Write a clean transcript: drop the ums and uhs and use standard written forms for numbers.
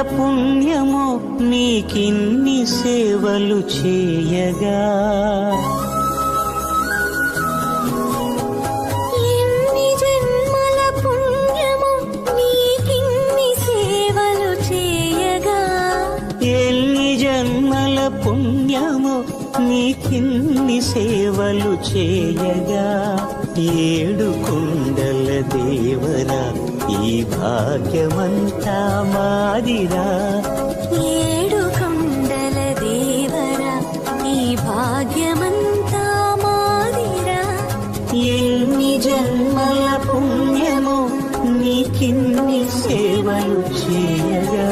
పుణ్యమో నీకిన్ని సేవలు చేయగా. ఎన్ని జన్మల పుణ్యమో నీకిన్ని సేవలు చేయగా. ఎన్ని జన్మల పుణ్యమో నీకిన్ని సేవలు చేయగా. ఏడు కొండల దేవరా ఈ భాగ్యమంతా మాదిరా. ఏడు కొండల దేవరా ఈ భాగ్యమంతా మాదిరా. ఎన్ని జన్మల పుణ్యమో నీకిన్ని సేవలు చేయగా.